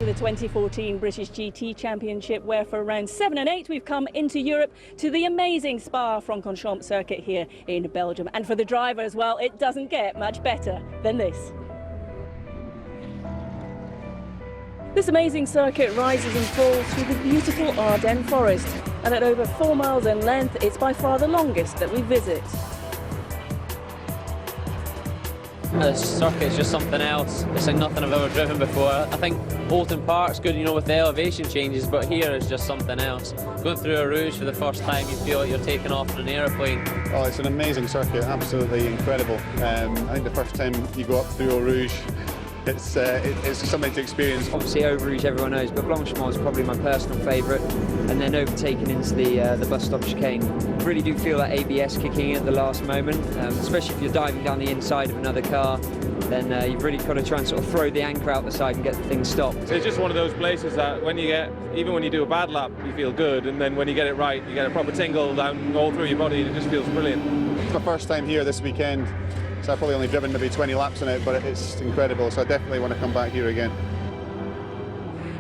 the 2014 British GT Championship, where for rounds 7 and 8 we've come into Europe to the amazing Spa-Francorchamps circuit here in Belgium. And for the drivers, well, it doesn't get much better than this. This amazing circuit rises and falls through the beautiful Ardennes forest, and at over 4 miles in length, it's by far the longest that we visit. This circuit is just something else. It's like nothing I've ever driven before. I think Bolton Park's good, you know, with the elevation changes, but here is just something else. Going through a Rouge for the first time, you feel like you're taking off in an aeroplane. Oh, it's an amazing circuit, absolutely incredible. I think the first time you go up through a Rouge, it's something to experience. Obviously, Eau Rouge everyone knows, but Blanchemont is probably my personal favourite. And then overtaking into the bus stop chicane. Really do feel that ABS kicking in at the last moment, especially if you're diving down the inside of another car. Then you've really got to try and sort of throw the anchor out the side and get the thing stopped. It's just one of those places that even when you do a bad lap, you feel good, and then when you get it right, you get a proper tingle down all through your body, and it just feels brilliant. It's my first time here this weekend, so I've probably only driven maybe 20 laps on it, but it's incredible, so I definitely want to come back here again.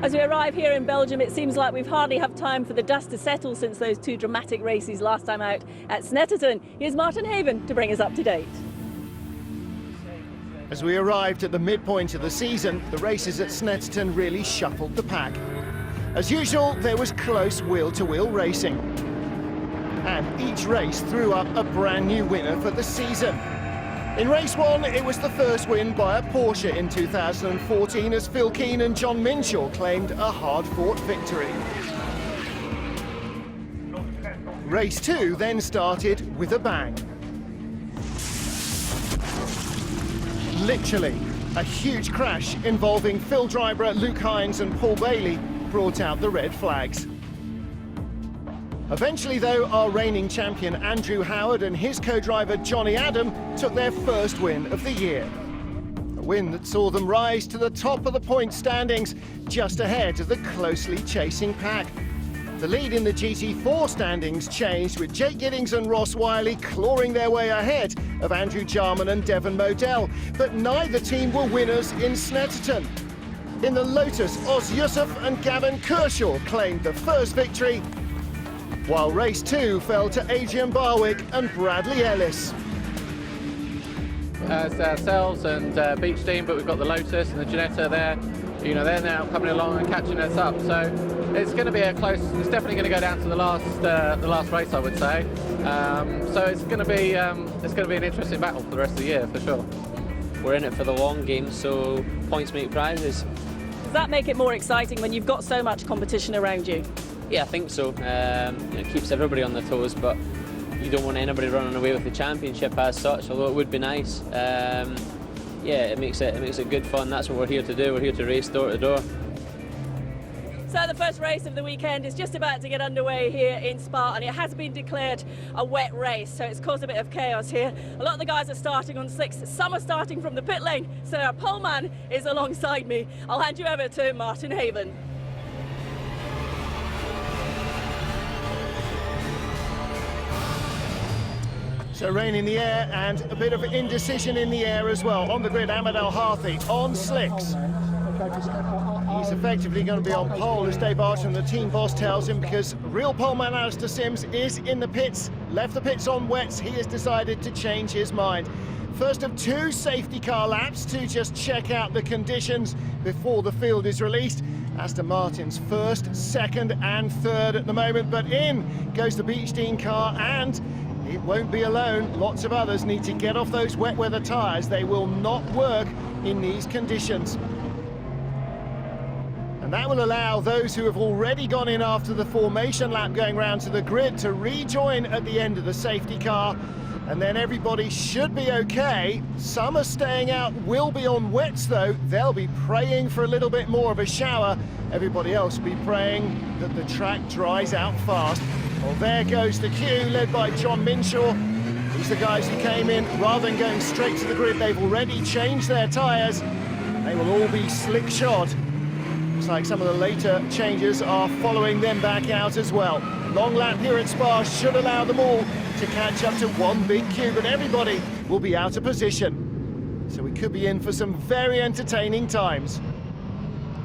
As we arrive here in Belgium, it seems like we've hardly had time for the dust to settle since those two dramatic races last time out at Snetterton. Here's Martin Haven to bring us up to date. As we arrived at the midpoint of the season, the races at Snetterton really shuffled the pack. As usual, there was close wheel-to-wheel racing. And each race threw up a brand new winner for the season. In race 1, it was the first win by a Porsche in 2014 as Phil Keane and John Minshaw claimed a hard-fought victory. Race 2 then started with a bang. Literally, a huge crash involving Phil Drybrough, Luke Hines and Paul Bailey brought out the red flags. Eventually, though, our reigning champion Andrew Howard and his co-driver Johnny Adam took their first win of the year. A win that saw them rise to the top of the point standings, just ahead of the closely chasing pack. The lead in the GT4 standings changed, with Jake Giddings and Ross Wiley clawing their way ahead of Andrew Jarman and Devon Modell, but neither team were winners in Snetterton. In the Lotus, Oz Yusuf and Gavin Kershaw claimed the first victory, while race 2 fell to Adrian Barwick and Bradley Ellis. It's ourselves and Beach Team, but we've got the Lotus and the Ginetta there. You know, they're now coming along and catching us up. So it's going to be a close. It's definitely going to go down to the last race, I would say. So it's going to be an interesting battle for the rest of the year for sure. We're in it for the long game, so points make prizes. Does that make it more exciting when you've got so much competition around you? Yeah, I think so. It keeps everybody on their toes, but you don't want anybody running away with the championship as such, although it would be nice. Yeah, it makes it good fun. That's what we're here to do. We're here to race door to door. So the first race of the weekend is just about to get underway here in Spa, and it has been declared a wet race, so it's caused a bit of chaos here. A lot of the guys are starting on slicks, some are starting from the pit lane, so our pole man is alongside me. I'll hand you over to Martin Haven. So rain in the air and a bit of indecision in the air as well. On the grid, Ahmed Al-Harthi on slicks. He's effectively going to be on pole, as Dave Barton, the team boss, tells him, because real poleman Alistair Sims is in the pits. Left the pits on wets. He has decided to change his mind. First of 2 safety car laps to just check out the conditions before the field is released. Aston Martin's first, second and third at the moment, but in goes the Beechstein car, and it won't be alone. Lots of others need to get off those wet weather tyres. They will not work in these conditions. And that will allow those who have already gone in after the formation lap going round to the grid to rejoin at the end of the safety car. And then everybody should be okay. Some are staying out, will be on wets though. They'll be praying for a little bit more of a shower. Everybody else will be praying that the track dries out fast. Well, there goes the queue, led by John Minshaw. These are the guys who came in, rather than going straight to the grid, they've already changed their tyres. They will all be slick shod. Looks like some of the later changes are following them back out as well. Long lap here at Spa should allow them all to catch up to one big queue, but everybody will be out of position. So we could be in for some very entertaining times.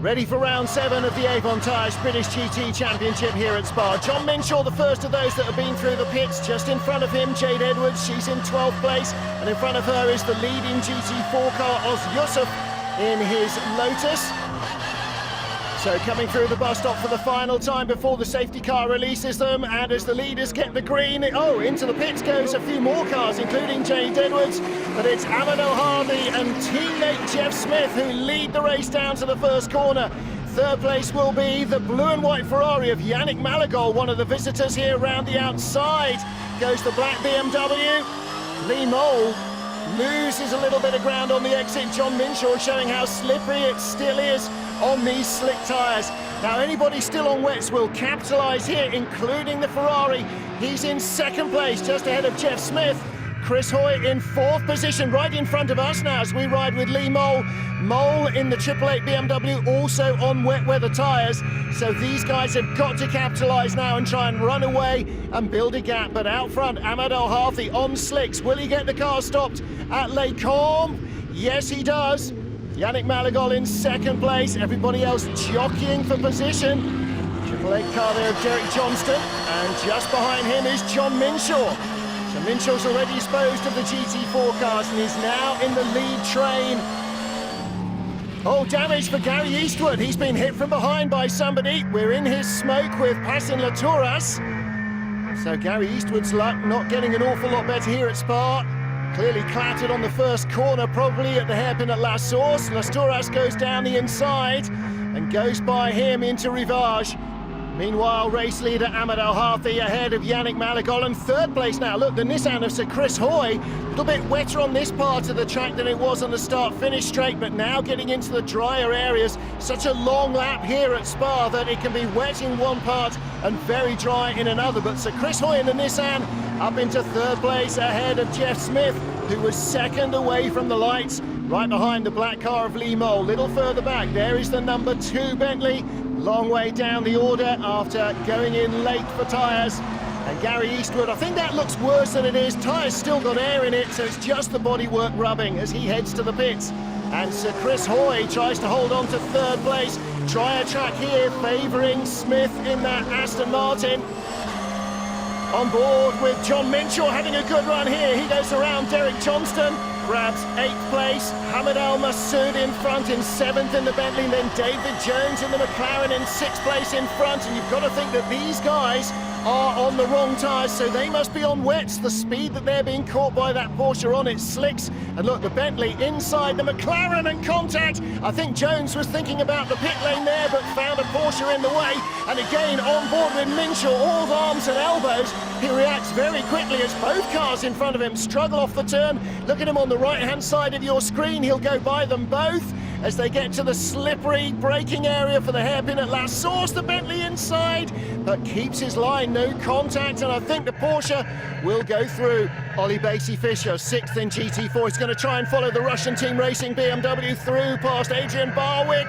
Ready for round 7 of the Avon Tyres British GT Championship here at Spa. John Minshaw, the first of those that have been through the pits. Just in front of him, Jade Edwards, she's in 12th place. And in front of her is the leading GT4 car, Oz Yusuf, in his Lotus. So coming through the bus stop for the final time before the safety car releases them, and as the leaders get the green, into the pits goes a few more cars, including Jade Edwards, but it's Amadou Hardy and teammate Jeff Smith who lead the race down to the first corner. Third place will be the blue and white Ferrari of Yannick Malagol, one of the visitors here around the outside. Goes the black BMW. Lee Mole loses a little bit of ground on the exit. John Minshaw showing how slippery it still is on these slick tyres. Now anybody still on wets will capitalise here, including the Ferrari. He's in second place, just ahead of Jeff Smith. Chris Hoy in 4th position, right in front of us now as we ride with Lee Mole. Mole in the 888 BMW, also on wet weather tyres. So these guys have got to capitalise now and try and run away and build a gap. But out front, Amadou Hardy on slicks. Will he get the car stopped at Les Combes? Yes, he does. Yannick Malagol in second place, everybody else jockeying for position. 888 car there of Derek Johnston, and just behind him is John Minshaw. So Minshaw's already disposed of the GT4 cars and is now in the lead train. Oh, damage for Gary Eastwood. He's been hit from behind by somebody. We're in his smoke with Passin Latouras. So Gary Eastwood's luck not getting an awful lot better here at Spa. Clearly clattered on the first corner, probably at the hairpin at La Source. Latouras goes down the inside and goes by him into Rivage. Meanwhile, race leader Amadou Hardy ahead of Yannick Malagol in third place now. Look, the Nissan of Sir Chris Hoy, a little bit wetter on this part of the track than it was on the start-finish straight, but now getting into the drier areas. Such a long lap here at Spa that it can be wet in one part and very dry in another. But Sir Chris Hoy in the Nissan up into third place ahead of Jeff Smith, who was second away from the lights, right behind the black car of Lee Mole. Little further back, there is the number 2 Bentley. Long way down the order after going in late for tyres. And Gary Eastwood, I think that looks worse than it is. Tyres still got air in it, so it's just the bodywork rubbing as he heads to the pits. And Sir Chris Hoy tries to hold on to third place. Try a track here, favouring Smith in that Aston Martin. On board with John Minshaw having a good run here. He goes around Derek Johnston. Grabs 8th place, Hamid Al Masood in front in 7th in the Bentley, and then David Jones in the McLaren in 6th place in front. And you've got to think that these guys are on the wrong tyres, so they must be on wets. The speed that they're being caught by that Porsche on its slicks. And look, the Bentley inside the McLaren and contact. I think Jones was thinking about the pit lane there, but found a Porsche in the way. And again, on board with Minshaw, all arms and elbows. He reacts very quickly as both cars in front of him struggle off the turn. Look at him on the right-hand side of your screen. He'll go by them both as they get to the slippery braking area for the hairpin at La Source. The Bentley inside, but keeps his line, no contact, and I think the Porsche will go through. Ollie Basie-Fisher, 6th in GT4. He's going to try and follow the Russian Team Racing BMW through past Adrian Barwick.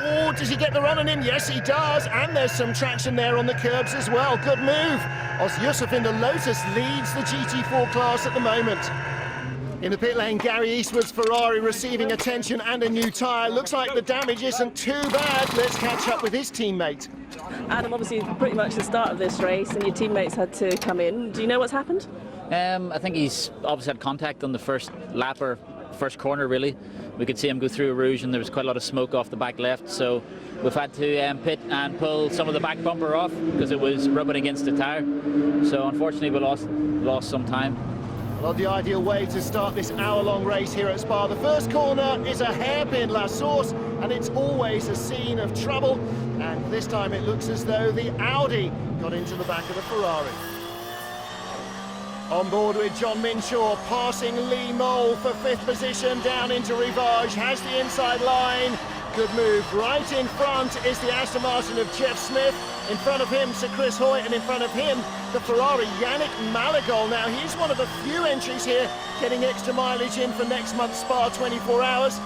Oh, does he get the run on him? Yes, he does, and there's some traction there on the curbs as well. Good move. Oz Yusuf in the Lotus leads the GT4 class at the moment. In the pit lane, Gary Eastwood's Ferrari receiving attention and a new tyre. Looks like the damage isn't too bad. Let's catch up with his teammate. Adam, obviously pretty much the start of this race and your teammates had to come in. Do you know what's happened? I think he's obviously had contact on the first lap or first corner really. We could see him go through a rouge and there was quite a lot of smoke off the back left, so we've had to pit and pull some of the back bumper off because it was rubbing against the tyre. So unfortunately we lost some time. Well, the ideal way to start this hour-long race here at Spa. The first corner is a hairpin La Source, and it's always a scene of trouble. And this time it looks as though the Audi got into the back of the Ferrari. On board with John Minshaw, passing Lee Mole for 5th position down into Rivage, has the inside line. Good move. Right in front is the Aston Martin of Jeff Smith. In front of him, Sir Chris Hoy, and in front of him, the Ferrari, Yannick Malagol. Now, he's one of the few entries here getting extra mileage in for next month's Spa 24 Hours.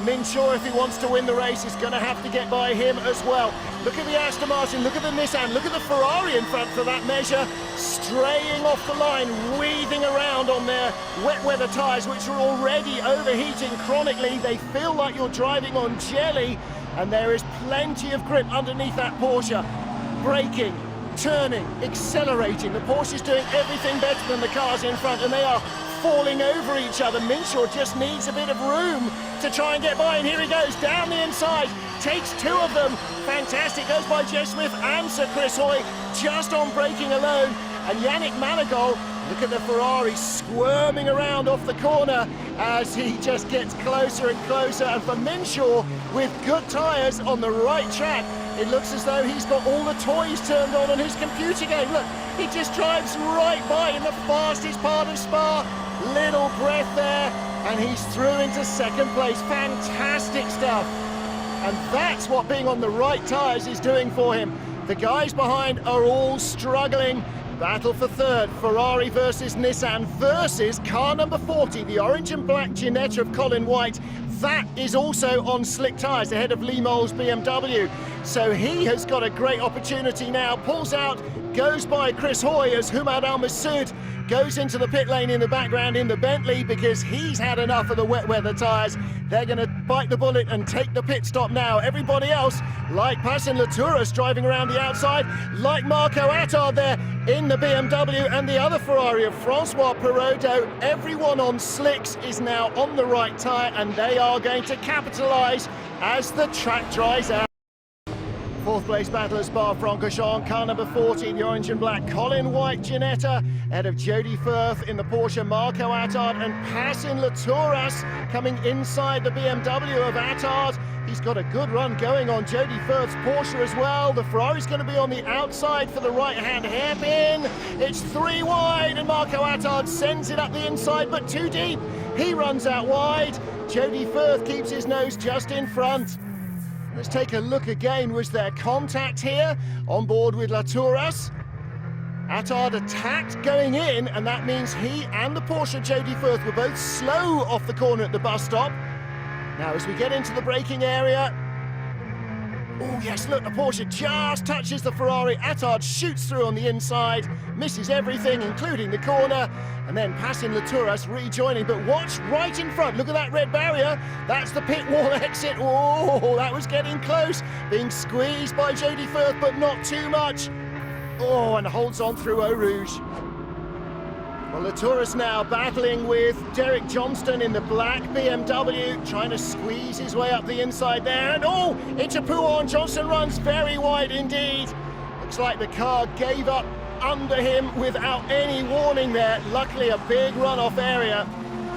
Minshaw, if he wants to win the race, is going to have to get by him as well. Look at the Aston Martin, look at the Nissan, look at the Ferrari in front for that measure, straying off the line, weaving around on their wet weather tyres, which are already overheating chronically. They feel like you're driving on jelly and there is plenty of grip underneath that Porsche. Braking, turning, accelerating. The Porsche's doing everything better than the cars in front, and they are falling over each other. Minshaw just needs a bit of room to try and get by, and here he goes down the inside, takes two of them. Fantastic, goes by Jeff Smith and Sir Chris Hoy just on braking alone. And Yannick Manigol, look at the Ferrari squirming around off the corner as he just gets closer and closer. And for Minshaw, with good tyres on the right track, it looks as though he's got all the toys turned on his computer game. Look, he just drives right by in the fastest part of Spa. Little breath there, and he's through into second place. Fantastic stuff. And that's what being on the right tyres is doing for him. The guys behind are all struggling. Battle for third, Ferrari versus Nissan versus car number 40, the orange and black Ginetta of Colin White. That is also on slick tyres ahead of Lee Moll's BMW. So he has got a great opportunity now, pulls out, goes by Chris Hoy as Humad Al Masoud goes into the pit lane in the background in the Bentley because he's had enough of the wet weather tyres. They're going to bite the bullet and take the pit stop now. Everybody else, like Passin Latouras driving around the outside, like Marco Attard there in the BMW, and the other Ferrari of Francois Perraudot. Everyone on slicks is now on the right tyre, and they are going to capitalise as the track dries out. Fourth place battle of Spa-Francorchamps, car number 40, the orange and black Colin White Ginetta, ahead of Jody Firth in the Porsche, Marco Attard and Passin Latouras coming inside the BMW of Attard. He's got a good run going on Jody Firth's Porsche as well. The Ferrari's going to be on the outside for the right-hand hairpin. It's three wide, and Marco Attard sends it up the inside, but too deep. He runs out wide. Jody Firth keeps his nose just in front. Let's take a look again. Was there contact here on board with Latouras? Attard attacked going in, and that means he and the Porsche Jody Firth were both slow off the corner at the bus stop. Now as we get into the braking area, oh yes, look, the Porsche just touches the Ferrari. Attard shoots through on the inside, misses everything, including the corner, and then Passin Latouras rejoining. But watch right in front, look at that red barrier. That's the pit wall exit. Oh, that was getting close. Being squeezed by Jody Firth, but not too much. Oh, and holds on through Eau Rouge. Well, Latouras now battling with Derek Johnston in the black BMW, trying to squeeze his way up the inside there. And oh, into Pouhon. Johnston runs very wide indeed. Looks like the car gave up under him without any warning there. Luckily, a big runoff area.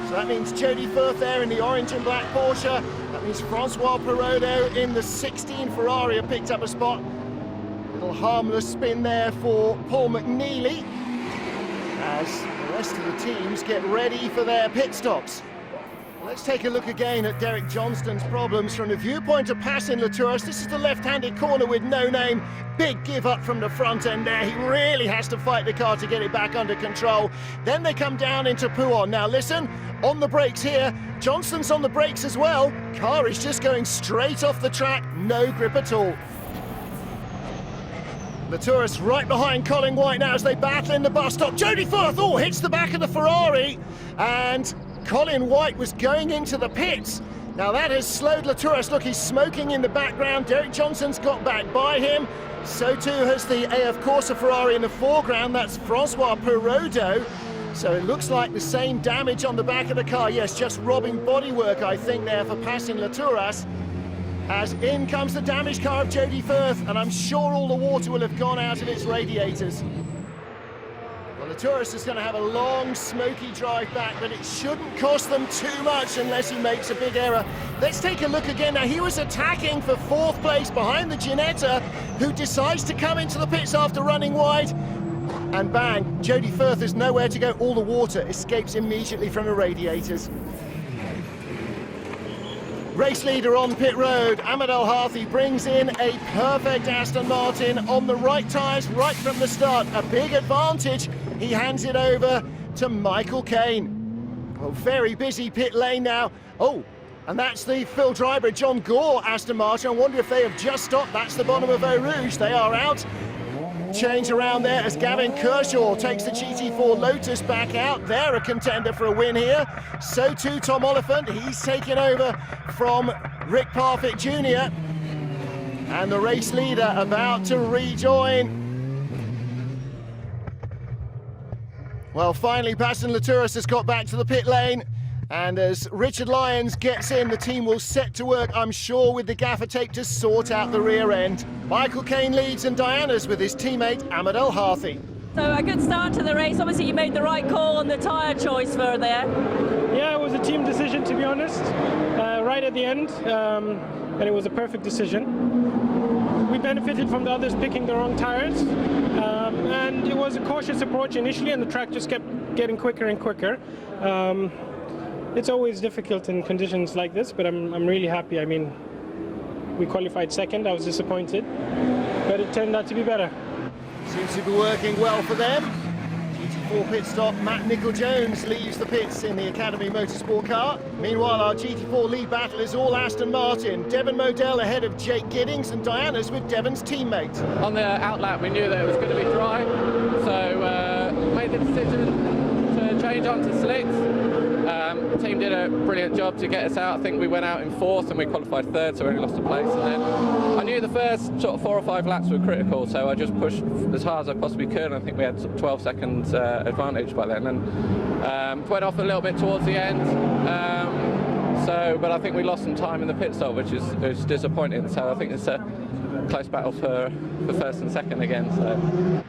So that means Jody Firth there in the orange and black Porsche. That means Francois Perraudot in the 16 Ferrari have picked up a spot. Little harmless spin there for Paul McNeely as the rest of the teams get ready for their pit stops. Let's take a look again at Derek Johnston's problems from the viewpoint of Passin Latouras. This is the left-handed corner with no name. Big give up from the front end there. He really has to fight the car to get it back under control. Then they come down into Pouhon. Now listen, on the brakes here. Johnston's on the brakes as well. Car is just going straight off the track. No grip at all. Latouras right behind Colin White now as they battle in the bus stop. Jody Firth, oh, hits the back of the Ferrari, and Colin White was going into the pits. Now that has slowed Latouras. Look, he's smoking in the background. Derek Johnston's got back by him. So too has the AF Corsa Ferrari in the foreground. That's Francois Perraudot. So it looks like the same damage on the back of the car. Yes, just robbing bodywork, I think, there for Passin Latouras. As in comes the damaged car of Jody Firth, and I'm sure all the water will have gone out of its radiators. Well, Latouras is going to have a long, smoky drive back, but it shouldn't cost them too much unless he makes a big error. Let's take a look again. Now, he was attacking for fourth place behind the Ginetta, who decides to come into the pits after running wide. And bang, Jody Firth has nowhere to go. All the water escapes immediately from the radiators. Race leader on pit road, Ahmed El Harthi brings in a perfect Aston Martin on the right tyres right from the start. A big advantage. He hands it over to Michael Caine. Oh, very busy pit lane now. Oh, and that's the Phil Dryber, John Gore Aston Martin. I wonder if they have just stopped. That's the bottom of Eau Rouge. They are out. Change around there as Gavin Kershaw takes the GT4 Lotus back out. They're a contender for a win here. So too Tom Oliphant. He's taken over from Rick Parfitt Jr. And the race leader about to rejoin. Well, finally, Bastien Latourus has got back to the pit lane. And as Richard Lyons gets in, the team will set to work, I'm sure, with the gaffer tape to sort out the rear end. Michael Caine leads and Diana's with his teammate Ahmed El Harthi. So a good start to the race. Obviously you made the right call on the tyre choice for there. Yeah, it was a team decision, to be honest, right at the end, and it was a perfect decision. We benefited from the others picking the wrong tyres, and it was a cautious approach initially, and the track just kept getting quicker and quicker. It's always difficult in conditions like this, but I'm really happy. I mean, we qualified second. I was disappointed, but it turned out to be better. Seems to be working well for them. GT4 pit stop, Matt Nicol-Jones leaves the pits in the Academy Motorsport car. Meanwhile, our GT4 lead battle is all Aston Martin. Devon Modell ahead of Jake Giddings, and Diana's with Devon's teammate. On the outlap, we knew that it was going to be dry, so made the decision to change onto slicks. The team did a brilliant job to get us out. I think we went out in fourth and we qualified third, so we only lost a place. And then I knew the first sort of 4 or 5 laps were critical, so I just pushed as hard as I possibly could. And I think we had 12 seconds advantage by then, and went off a little bit towards the end. But I think we lost some time in the pit stop, which is disappointing. So I think it's a close battle for first and second again. So.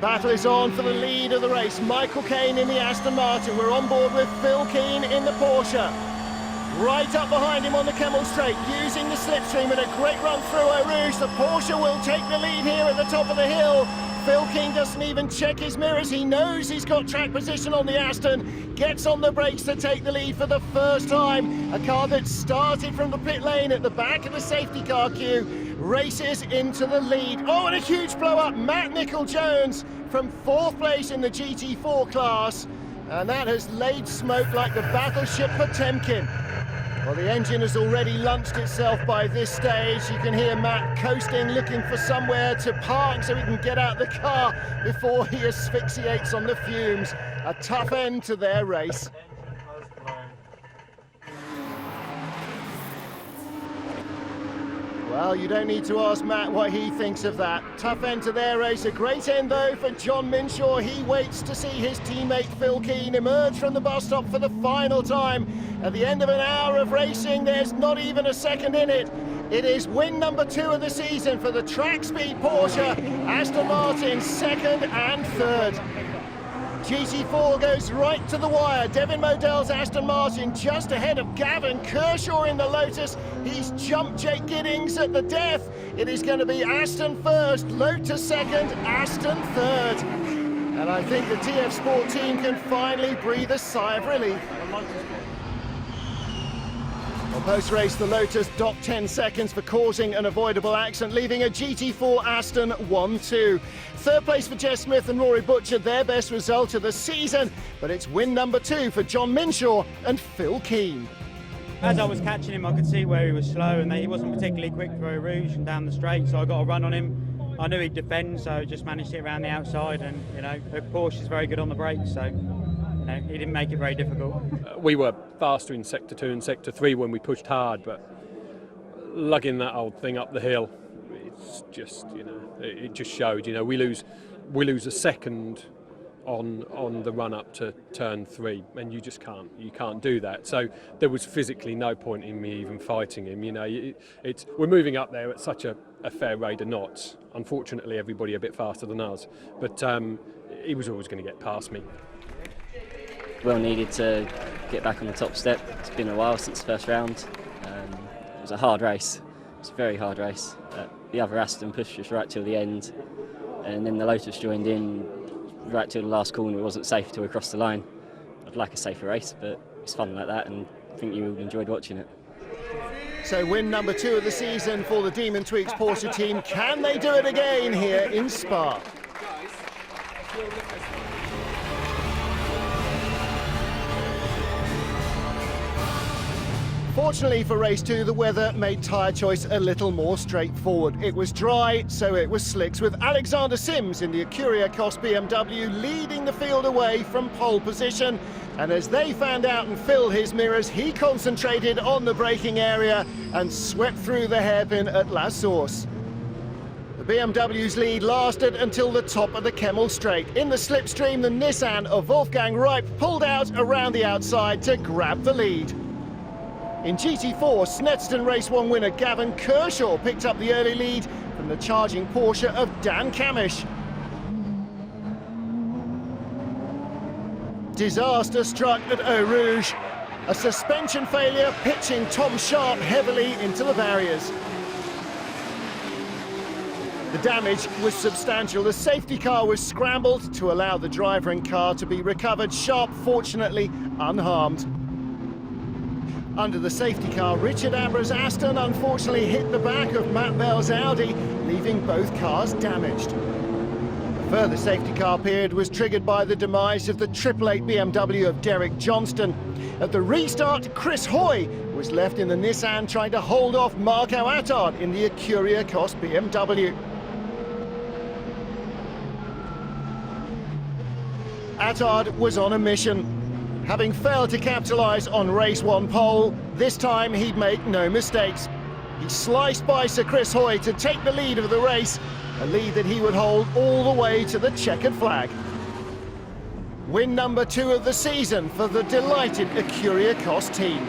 Battle is on for the lead of the race. Michael Caine in the Aston Martin. We're on board with Phil Keane in the Porsche. Right up behind him on the Kemmel Straight, using the slipstream and a great run through Eau Rouge. The Porsche will take the lead here at the top of the hill. Phil Keane doesn't even check his mirrors. He knows he's got track position on the Aston. Gets on the brakes to take the lead for the first time. A car that started from the pit lane at the back of the safety car queue races into the lead. Oh, and a huge blow up. Matt Nicol-Jones from 4th place in the GT4 class. And that has laid smoke like the battleship Potemkin. Well, the engine has already launched itself by this stage. You can hear Matt coasting, looking for somewhere to park so he can get out the car before he asphyxiates on the fumes. A tough end to their race. Well, you don't need to ask Matt what he thinks of that. Tough end to their race. A great end, though, for John Minshaw. He waits to see his teammate Phil Keane emerge from the bus stop for the final time. At the end of an hour of racing, there's not even a second in it. It is win number 2 of the season for the track speed Porsche. Aston Martin 2nd and 3rd. GT4 goes right to the wire. Devon Modell's Aston Martin just ahead of Gavin Kershaw in the Lotus. He's jumped Jake Giddings at the death. It is going to be Aston first, Lotus second, Aston third. And I think the TF Sport team can finally breathe a sigh of relief. Well, post-race, the Lotus docked 10 seconds for causing an avoidable accident, leaving a GT4 Aston 1-2. 3rd place for Jess Smith and Rory Butcher, their best result of the season, but it's win number 2 for John Minshaw and Phil Keane. As I was catching him, I could see where he was slow, and he wasn't particularly quick for Eau Rouge and down the straight, so I got a run on him. I knew he'd defend, so just managed to get around the outside, and Porsche's very good on the brakes, so he didn't make it very difficult. We were faster in Sector 2 and Sector 3 when we pushed hard, but lugging that old thing up the hill, it's just, it just showed. We lose a second on the run up to turn 3, and you just can't do that. So there was physically no point in me even fighting him. We're moving up there at such a fair rate of knots. Unfortunately, everybody a bit faster than us, but he was always going to get past me. Well needed to get back on the top step. It's been a while since the first round. It was a hard race. It was a very hard race. The other Aston pushed us right till the end, and then the Lotus joined in right till the last corner. It wasn't safe till we crossed the line. I'd like a safer race, but it's fun like that, and I think you enjoyed watching it. So win number 2 of the season for the Demon Tweaks Porsche team. Can they do it again here in Spa? Fortunately for race 2, the weather made tyre choice a little more straightforward. It was dry, so it was slicks, with Alexander Sims in the Acuria Cos BMW leading the field away from pole position. And as they found out and filled his mirrors, he concentrated on the braking area and swept through the hairpin at La Source. The BMW's lead lasted until the top of the Kemmel Straight. In the slipstream, the Nissan of Wolfgang Reip pulled out around the outside to grab the lead. In GT4, Snetterton Race 1 winner Gavin Kershaw picked up the early lead from the charging Porsche of Dan Camish. Disaster struck at Eau Rouge. A suspension failure pitching Tom Sharp heavily into the barriers. The damage was substantial. The safety car was scrambled to allow the driver and car to be recovered. Sharp, fortunately, unharmed. Under the safety car, Richard Amber's Aston unfortunately hit the back of Matt Bell's Audi, leaving both cars damaged. A further safety car period was triggered by the demise of the 888 BMW of Derek Johnston. At the restart, Chris Hoy was left in the Nissan trying to hold off Marco Attard in the Acura-Cost BMW. Attard was on a mission. Having failed to capitalise on race 1 pole, this time he'd make no mistakes. He sliced by Sir Chris Hoy to take the lead of the race, a lead that he would hold all the way to the checkered flag. Win number 2 of the season for the delighted Acura-Cost team.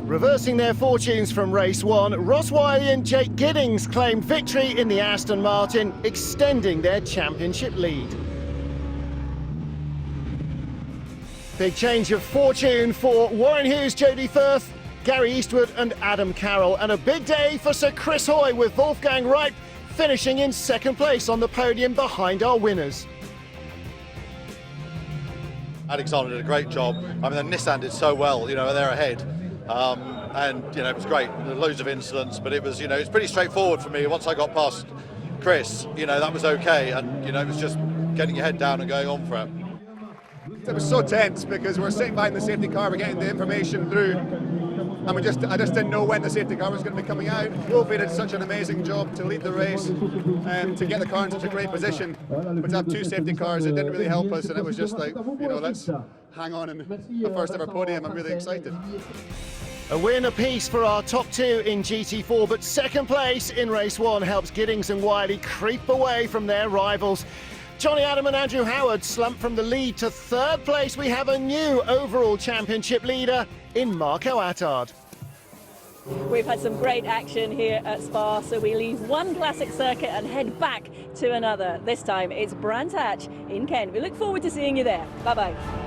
Reversing their fortunes from race 1, Ross Wiley and Jake Giddings claimed victory in the Aston Martin, extending their championship lead. Big change of fortune for Warren Hughes, Jody Firth, Gary Eastwood and Adam Carroll. And a big day for Sir Chris Hoy, with Wolfgang Reip finishing in second place on the podium behind our winners. Alexander did a great job. I mean, the Nissan did so well, you know, they're ahead. And, you know, it was great. There were loads of incidents, but it was, you know, it's pretty straightforward for me. Once I got past Chris, you know, that was okay. And, you know, it was just getting your head down and going on for it. It was so tense because we're sitting behind the safety car, we're getting the information through, and I just didn't know when the safety car was going to be coming out. Wolfie did such an amazing job to lead the race, to get the car in such a great position, but to have 2 safety cars, it didn't really help us, and it was just like, you know, let's hang on in the first ever podium. I'm really excited. A win apiece for our top 2 in GT4, but second place in race 1 helps Giddings and Wiley creep away from their rivals. Johnny Adam and Andrew Howard slumped from the lead to third place. We have a new overall championship leader in Marco Attard. We've had some great action here at Spa, so we leave one classic circuit and head back to another. This time it's Brands Hatch in Kent. We look forward to seeing you there. Bye-bye.